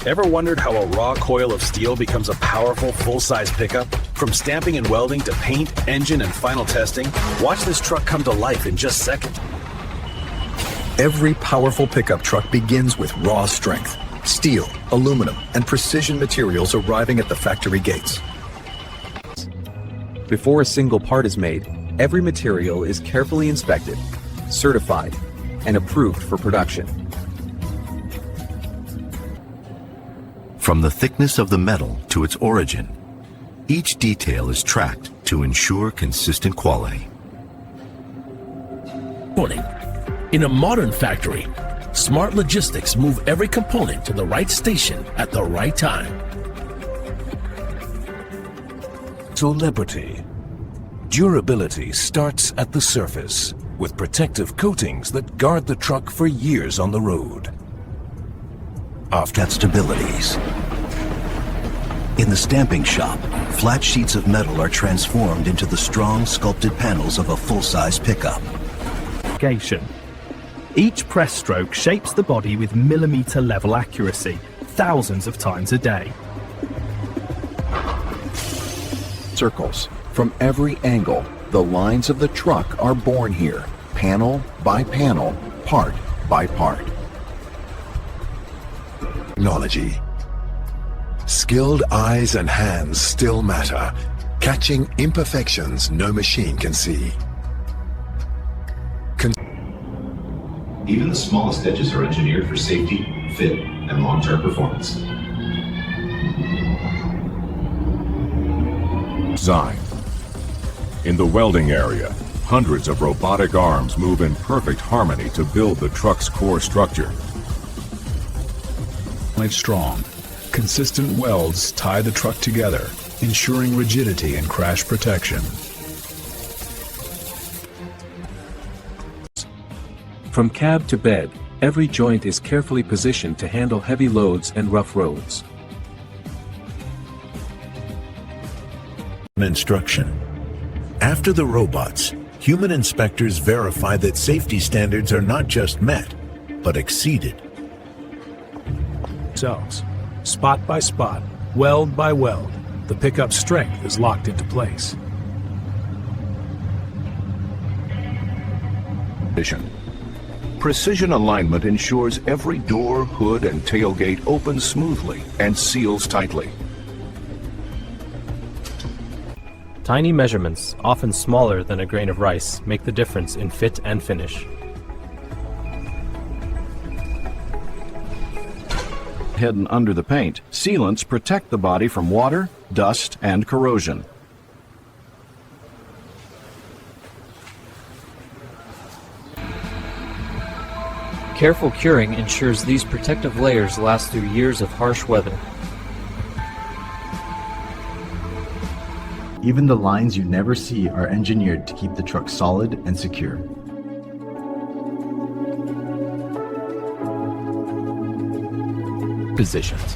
Ever wondered how a raw coil of steel becomes a powerful full-size pickup? From stamping and welding to paint, engine, and final testing, watch this truck come to life in just seconds. Every powerful pickup truck begins with raw strength. Steel, aluminum, and precision materials arriving at the factory gates. Before a single part is made, every material is carefully inspected, certified, and approved for production. From the thickness of the metal to its origin, each detail is tracked to ensure consistent quality. In a modern factory, smart logistics move every component to the right station at the right time. Celebrity. Durability starts at the surface with protective coatings that guard the truck for years on the road. After stabilities. In the stamping shop, flat sheets of metal are transformed into the strong sculpted panels of a full-size pickup. Each press stroke shapes the body with millimeter level accuracy, thousands of times a day. Circles. From every angle, the lines of the truck are born here, panel by panel, part by part. Technology. Skilled eyes and hands still matter, catching imperfections no machine can see. Even the smallest edges are engineered for safety, fit, and long-term performance. Design. In the welding area, hundreds of robotic arms move in perfect harmony to build the truck's core structure. Strong, consistent welds tie the truck together, ensuring rigidity and crash protection. From cab to bed, every joint is carefully positioned to handle heavy loads and rough roads. Instruction. After the robots, human inspectors verify that safety standards are not just met, but exceeded. Cells, spot by spot, weld by weld, the pickup strength is locked into place. Precision alignment ensures every door, hood, and tailgate opens smoothly and seals tightly. Tiny measurements, often smaller than a grain of rice, make the difference in fit and finish. Hidden under the paint, sealants protect the body from water, dust, and corrosion. Careful curing ensures these protective layers last through years of harsh weather. Even the lines you never see are engineered to keep the truck solid and secure. Positions.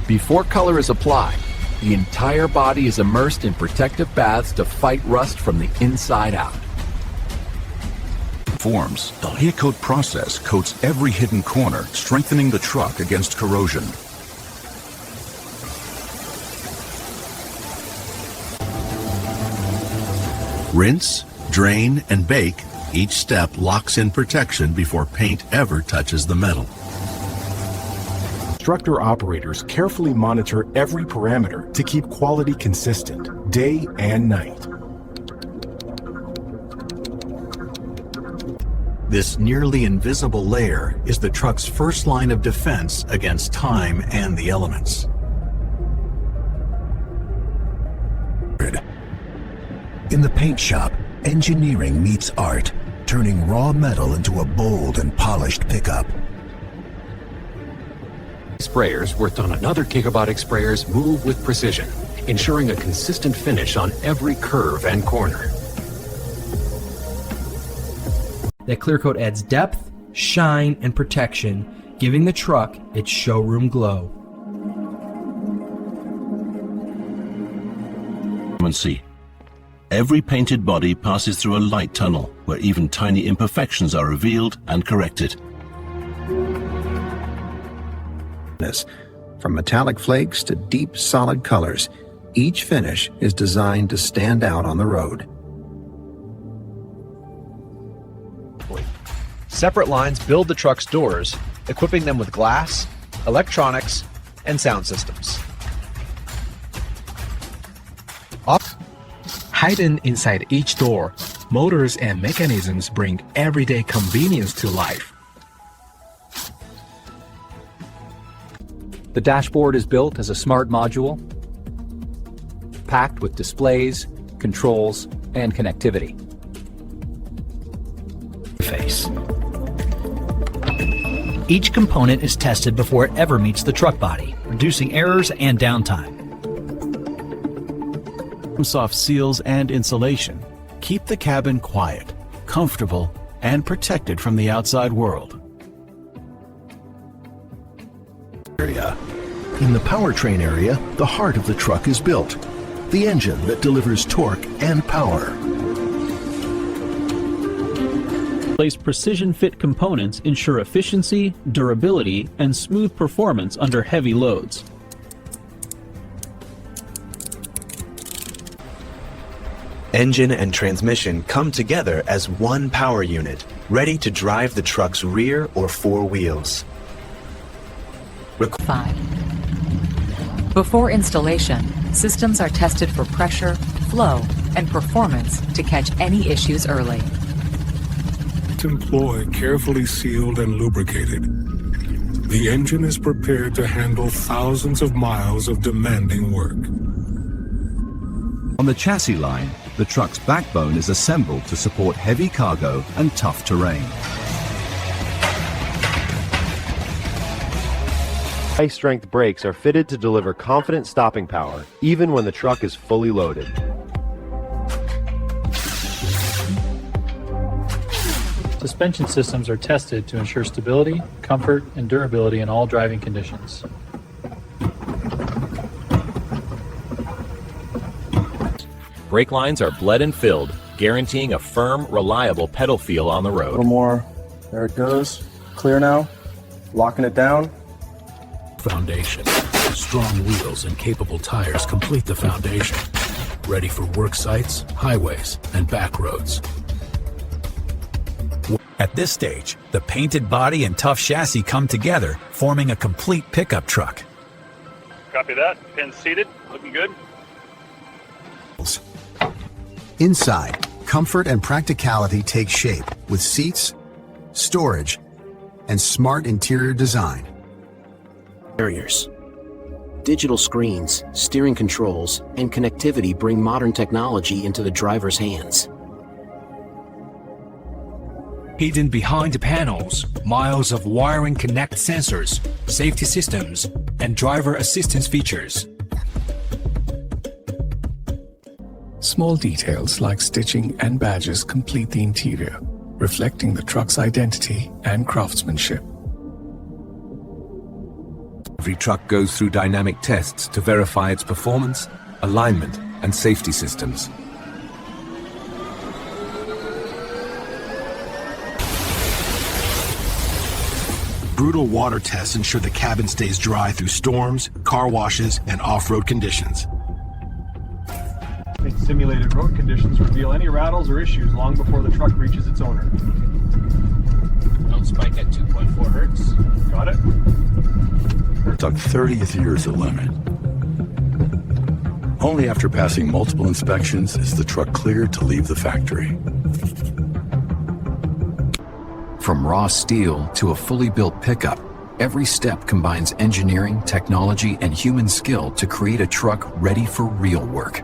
Before color is applied, the entire body is immersed in protective baths to fight rust from the inside out. Forms. The Clearcoat process coats every hidden corner, strengthening the truck against corrosion. Rinse, drain, and bake. Each step locks in protection before paint ever touches the metal. Instructor operators carefully monitor every parameter to keep quality consistent, day and night. This nearly invisible layer is the truck's first line of defense against time and the elements. In the paint shop, engineering meets art, turning raw metal into a bold and polished pickup. Sprayers worked on another Robotic sprayers move with precision, ensuring a consistent finish on every curve and corner. That Clearcoat adds depth, shine, and protection, giving the truck its showroom glow. See. Every painted body passes through a light tunnel where even tiny imperfections are revealed and corrected. From metallic flakes to deep, solid colors, each finish is designed to stand out on the road. Separate lines build the truck's doors, equipping them with glass, electronics, and sound systems. Hidden inside each door, motors and mechanisms bring everyday convenience to life. The dashboard is built as a smart module, packed with displays, controls, and connectivity. Each component is tested before it ever meets the truck body, reducing errors and downtime. Soft seals and insulation keep the cabin quiet, comfortable, and protected from the outside world. In the powertrain area, the heart of the truck is built. The engine that delivers torque and power. Place precision-fit components ensure efficiency, durability, and smooth performance under heavy loads. Engine and transmission come together as one power unit, ready to drive the truck's rear or four wheels. 5. Before installation, systems are tested for pressure, flow, and performance to catch any issues early. Employ carefully sealed and lubricated. The engine is prepared to handle thousands of miles of demanding work. On the chassis line, the truck's backbone is assembled to support heavy cargo and tough terrain. High-strength brakes are fitted to deliver confident stopping power, even when the truck is fully loaded. Suspension systems are tested to ensure stability, comfort, and durability in all driving conditions. Brake lines are bled and filled, guaranteeing a firm, reliable pedal feel on the road. A little more. There it goes. Clear now. Locking it down. Foundation. Strong wheels and capable tires complete the foundation. Ready for work sites, highways, and back roads. At this stage, the painted body and tough chassis come together, forming a complete pickup truck. Copy that. Pin seated. Looking good. Inside, comfort and practicality take shape with seats, storage, and smart interior design. Barriers. Digital screens, steering controls, and connectivity bring modern technology into the driver's hands. Hidden behind the panels, miles of wiring connect sensors, safety systems, and driver assistance features. Small details like stitching and badges complete the interior, reflecting the truck's identity and craftsmanship. Every truck goes through dynamic tests to verify its performance, alignment, and safety systems. Brutal water tests ensure the cabin stays dry through storms, car washes, and off-road conditions. Simulated road conditions reveal any rattles or issues long before the truck reaches its owner. Don't spike at 2.4 hertz. Got it? Dug 30th year is the limit. Only after passing multiple inspections is the truck cleared to leave the factory. From raw steel to a fully built pickup, every step combines engineering, technology, and human skill to create a truck ready for real work.